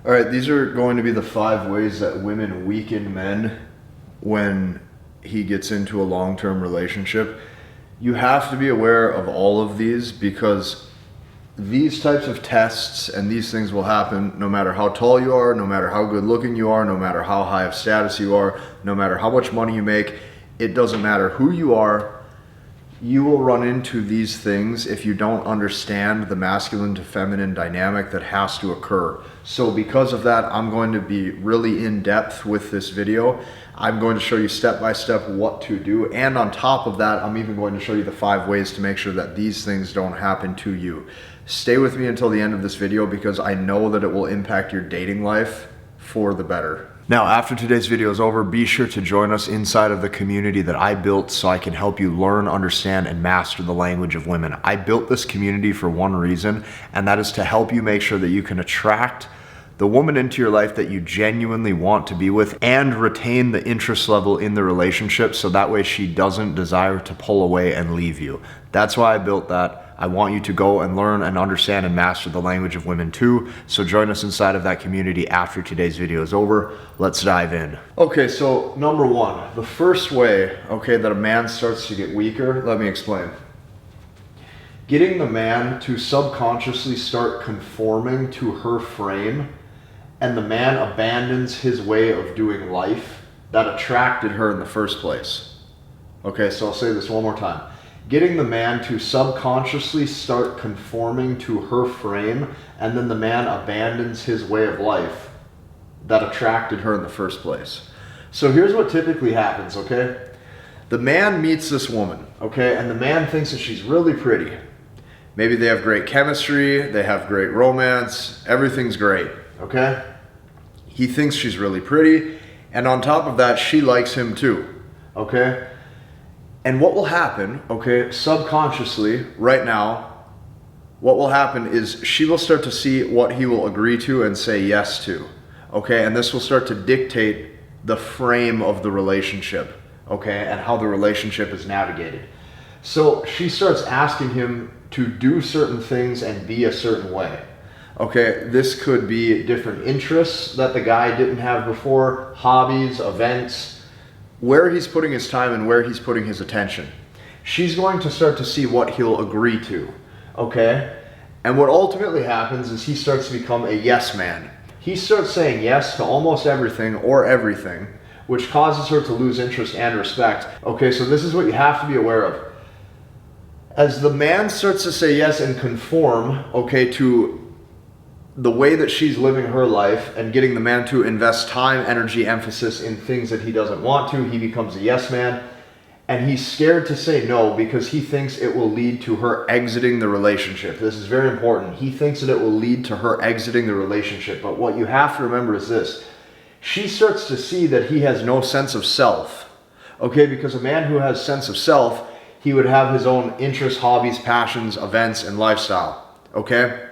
All right, these are going to be the 5 ways that women weaken men when he gets into a long-term relationship. You have to be aware of all of these because these types of tests and these things will happen no matter how tall you are, no matter how good looking you are, no matter how high of status you are, no matter how much money you make. It doesn't matter who you are. You will run into these things if you don't understand the masculine to feminine dynamic that has to occur. So because of that, I'm going to be really in depth with this video. I'm going to show you step by step what to do. And on top of that, I'm even going to show you the 5 ways to make sure that these things don't happen to you. Stay with me until the end of this video because I know that it will impact your dating life for the better. Now, after today's video is over, be sure to join us inside of the community that I built so I can help you learn, understand, and master the language of women. I built this community for one reason, and that is to help you make sure that you can attract the woman into your life that you genuinely want to be with and retain the interest level in the relationship so that way she doesn't desire to pull away and leave you. That's why I built that. I want you to go and learn and understand and master the language of women too. So join us inside of that community after today's video is over. Let's dive in. Okay, so number 1, the first way, that a man starts to get weaker, let me explain. Getting the man to subconsciously start conforming to her frame and the man abandons his way of doing life that attracted her in the first place. Okay, so I'll say this one more time. Getting the man to subconsciously start conforming to her frame and then the man abandons his way of life that attracted her in the first place. So here's what typically happens, okay? The man meets this woman, okay? And the man thinks that she's really pretty. Maybe they have great chemistry, they have great romance, everything's great, okay? He thinks she's really pretty, and on top of that, she likes him too, okay? And what will happen, subconsciously, right now, what will happen is she will start to see what he will agree to and say yes to, okay? And this will start to dictate the frame of the relationship, okay? And how the relationship is navigated. So she starts asking him to do certain things and be a certain way. Okay, this could be different interests that the guy didn't have before, hobbies, events, where he's putting his time and where he's putting his attention. She's going to start to see what he'll agree to, okay? And what ultimately happens is he starts to become a yes man. He starts saying yes to almost everything or everything, which causes her to lose interest and respect. Okay, so this is what you have to be aware of. As the man starts to say yes and conform, to the way that she's living her life and getting the man to invest time, energy, emphasis in things that he doesn't want to, he becomes a yes man. And he's scared to say no because he thinks it will lead to her exiting the relationship. This is very important. He thinks that it will lead to her exiting the relationship. But what you have to remember is this. She starts to see that he has no sense of self. Okay, because a man who has sense of self, he would have his own interests, hobbies, passions, events, and lifestyle. Okay?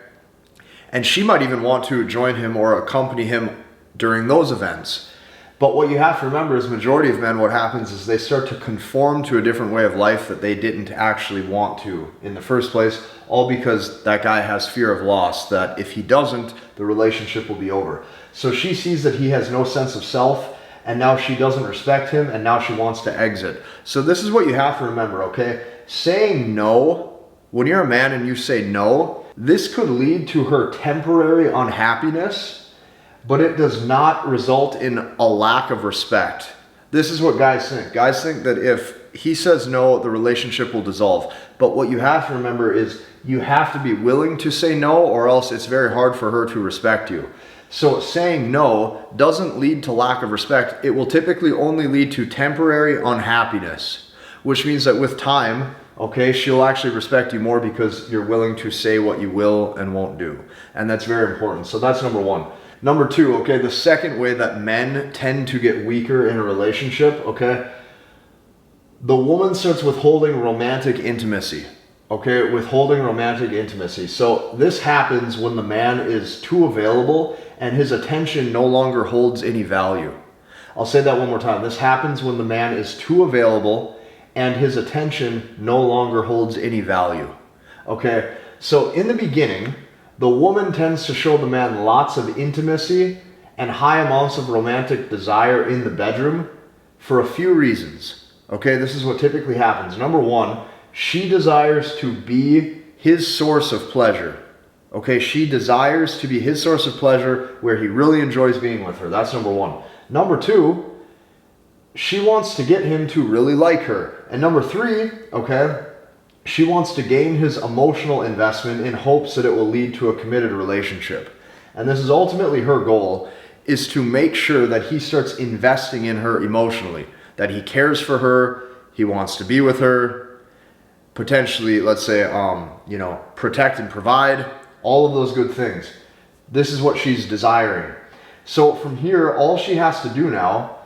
And she might even want to join him or accompany him during those events. But what you have to remember is majority of men, what happens is they start to conform to a different way of life that they didn't actually want to in the first place, all because that guy has fear of loss, that if he doesn't, the relationship will be over. So she sees that he has no sense of self, and now she doesn't respect him, and now she wants to exit. So this is what you have to remember, okay? Saying no, when you're a man and you say no, this could lead to her temporary unhappiness, but it does not result in a lack of respect. This is what guys think. Guys think that if he says no, the relationship will dissolve. But what you have to remember is you have to be willing to say no, or else it's very hard for her to respect you. So saying no doesn't lead to lack of respect. It will typically only lead to temporary unhappiness, which means that with time, she'll actually respect you more because you're willing to say what you will and won't do. And that's very important. So that's number 1. Number 2, the second way that men tend to get weaker in a relationship, the woman starts withholding romantic intimacy. Withholding romantic intimacy. So this happens when the man is too available and his attention no longer holds any value. I'll say that one more time. This happens when the man is too available and his attention no longer holds any value. So in the beginning, The woman tends to show the man lots of intimacy and high amounts of romantic desire in the bedroom for a few reasons. Okay, this is what typically happens. Number one, she desires to be his source of pleasure. Okay, she desires to be his source of pleasure where he really enjoys being with her. That's number one. Number two, she wants to get him to really like her. And number three, okay, she wants to gain his emotional investment in hopes that it will lead to a committed relationship. And this is ultimately her goal, is to make sure that he starts investing in her emotionally, that he cares for her, he wants to be with her, potentially, let's say, protect and provide, all of those good things. This is what she's desiring. So from here, all she has to do now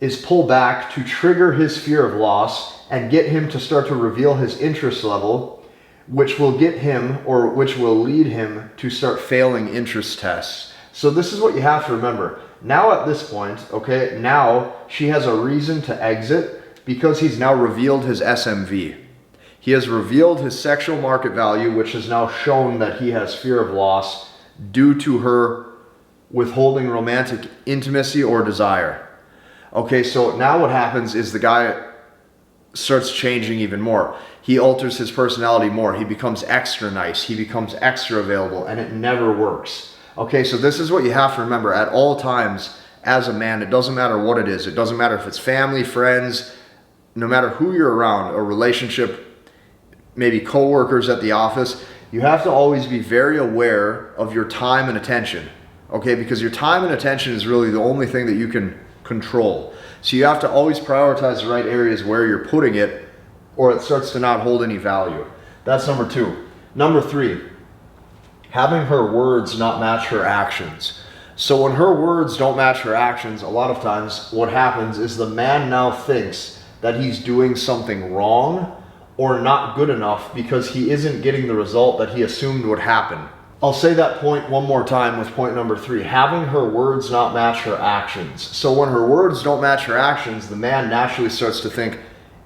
is pull back to trigger his fear of loss and get him to start to reveal his interest level, which will get him, or which will lead him to start failing interest tests. So this is what you have to remember. Now at this point, okay, now she has a reason to exit because he's now revealed his SMV. He has revealed his sexual market value, which has now shown that he has fear of loss due to her withholding romantic intimacy or desire. Okay, so now what happens is the guy starts changing even more. He alters his personality more. He becomes extra nice. He becomes extra available, and it never works. Okay, so this is what you have to remember at all times as a man. It doesn't matter what it is. It doesn't matter if it's family, friends, no matter who you're around, a relationship, maybe coworkers at the office. You have to always be very aware of your time and attention. Okay, because your time and attention is really the only thing that you can control. So you have to always prioritize the right areas where you're putting it, or it starts to not hold any value. That's number two. Number three, having her words not match her actions. So when her words don't match her actions, a lot of times what happens is the man now thinks that he's doing something wrong or not good enough because he isn't getting the result that he assumed would happen. I'll say that point one more time with point number three, having her words not match her actions. So when her words don't match her actions, the man naturally starts to think,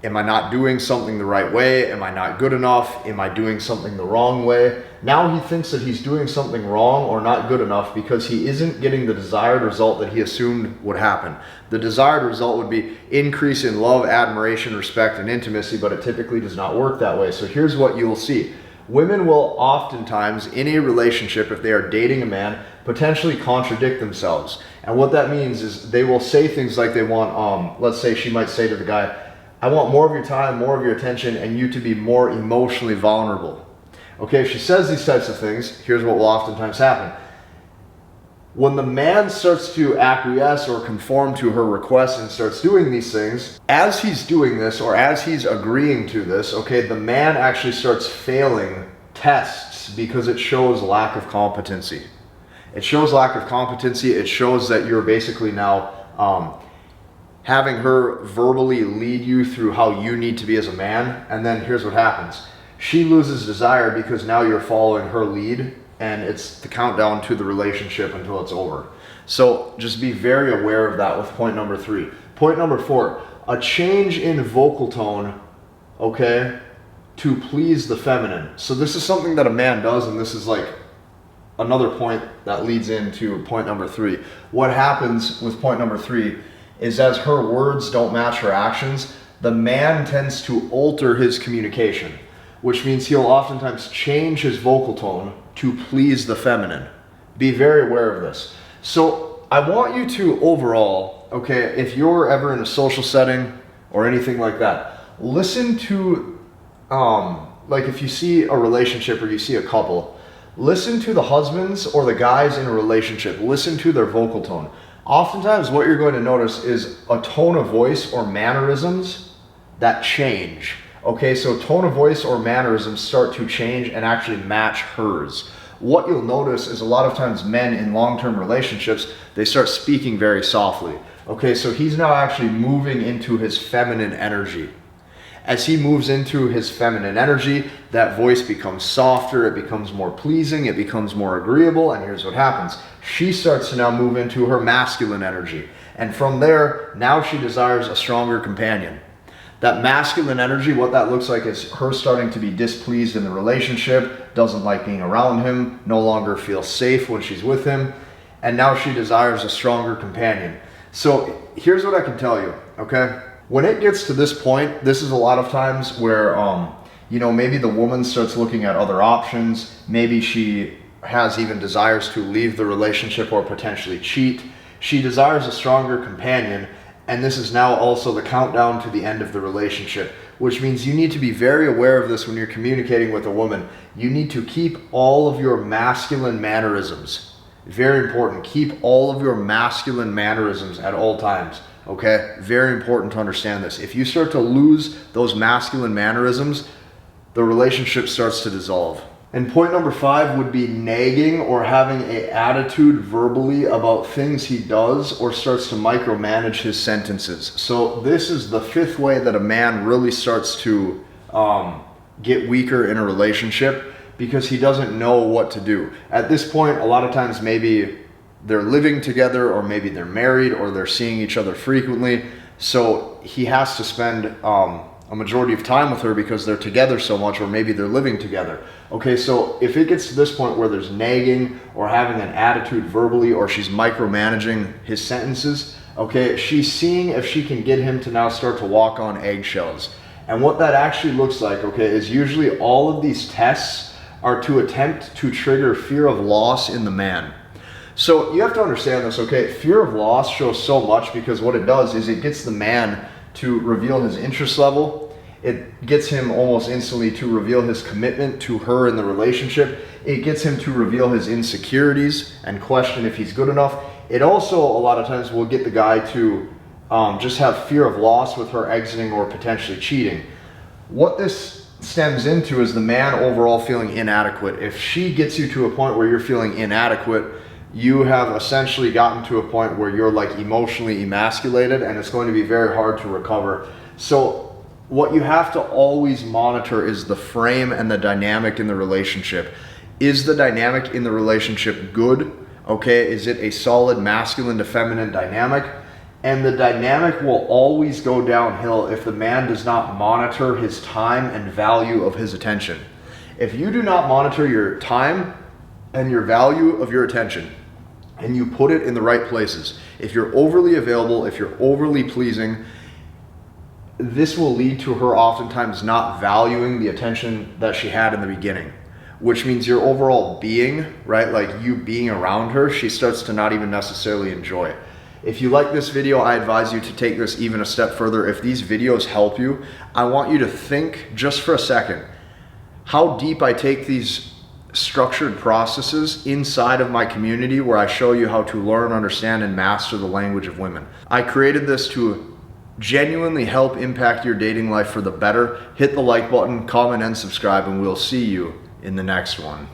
am I not doing something the right way? Am I not good enough? Am I doing something the wrong way? Now he thinks that he's doing something wrong or not good enough because he isn't getting the desired result that he assumed would happen. The desired result would be increase in love, admiration, respect, and intimacy, but it typically does not work that way. So here's what you'll see. Women will oftentimes, in a relationship, if they are dating a man, potentially contradict themselves. And what that means is they will say things like they want, let's say she might say to the guy, I want more of your time, more of your attention, and you to be more emotionally vulnerable. Okay, if she says these types of things, here's what will oftentimes happen. When the man starts to acquiesce or conform to her request and starts doing these things, as he's doing this or as he's agreeing to this, okay, the man actually starts failing tests because it shows lack of competency. It shows lack of competency. It shows that you're basically now having her verbally lead you through how you need to be as a man. And then here's what happens. She loses desire because now you're following her lead. And it's the countdown to the relationship until it's over. So just be very aware of that with point number three. Point number four, a change in vocal tone, okay, to please the feminine. So this is something that a man does, and this is like another point that leads into point number three. What happens with point number three is as her words don't match her actions, the man tends to alter his communication, which means he'll oftentimes change his vocal tone to please the feminine. Be very aware of this. So I want you to overall, okay, if you're ever in a social setting or anything like that, listen to, like if you see a relationship or you see a couple, listen to the husbands or the guys in a relationship, listen to their vocal tone. Oftentimes what you're going to notice is a tone of voice or mannerisms that change. Okay, so tone of voice or mannerisms start to change and actually match hers. What you'll notice is a lot of times men in long-term relationships, they start speaking very softly. Okay, so he's now actually moving into his feminine energy. As he moves into his feminine energy, that voice becomes softer, it becomes more pleasing, it becomes more agreeable, and here's what happens. She starts to now move into her masculine energy. And from there, now she desires a stronger companion. That masculine energy, what that looks like is her starting to be displeased in the relationship, doesn't like being around him, no longer feels safe when she's with him, and now she desires a stronger companion. So here's what I can tell you, okay? When it gets to this point, this is a lot of times where, maybe the woman starts looking at other options, maybe she has even desires to leave the relationship or potentially cheat. She desires a stronger companion, and this is now also the countdown to the end of the relationship, which means you need to be very aware of this when you're communicating with a woman. You need to keep all of your masculine mannerisms. Very important. Keep all of your masculine mannerisms at all times. Okay? Very important to understand this. If you start to lose those masculine mannerisms, the relationship starts to dissolve. And point number 5 would be nagging, or having an attitude verbally about things he does, or starts to micromanage his sentences. So this is the 5th way that a man really starts to get weaker in a relationship, because he doesn't know what to do. At this point, a lot of times maybe they're living together, or maybe they're married, or they're seeing each other frequently. So he has to spend a majority of time with her because they're together so much, or maybe they're living together. Okay, so if it gets to this point where there's nagging or having an attitude verbally, or she's micromanaging his sentences, okay, she's seeing if she can get him to now start to walk on eggshells. And what that actually looks like, okay, is usually all of these tests are to attempt to trigger fear of loss in the man. So you have to understand this, okay? Fear of loss shows so much because what it does is it gets the man to reveal his interest level. It gets him almost instantly to reveal his commitment to her in the relationship. It gets him to reveal his insecurities and question if he's good enough. It also, a lot of times, will get the guy to just have fear of loss with her exiting or potentially cheating. What this stems into is the man overall feeling inadequate. If she gets you to a point where you're feeling inadequate, you have essentially gotten to a point where you're like emotionally emasculated, and it's going to be very hard to recover. So what you have to always monitor is the frame and the dynamic in the relationship. Is the dynamic in the relationship good? Okay, is it a solid masculine to feminine dynamic? And the dynamic will always go downhill if the man does not monitor his time and value of his attention. If you do not monitor your time and your value of your attention, and you put it in the right places, if you're overly available, if you're overly pleasing, this will lead to her oftentimes not valuing the attention that she had in the beginning, which means your overall being, right, like you being around her, she starts to not even necessarily enjoy. If you like this video, I advise you to take this even a step further. If these videos help you, I want you to think just for a second how deep I take these structured processes inside of my community, where I show you how to learn, understand, and master the language of women. I created this to genuinely help impact your dating life for the better. Hit the like button, comment, and subscribe, and we'll see you in the next one.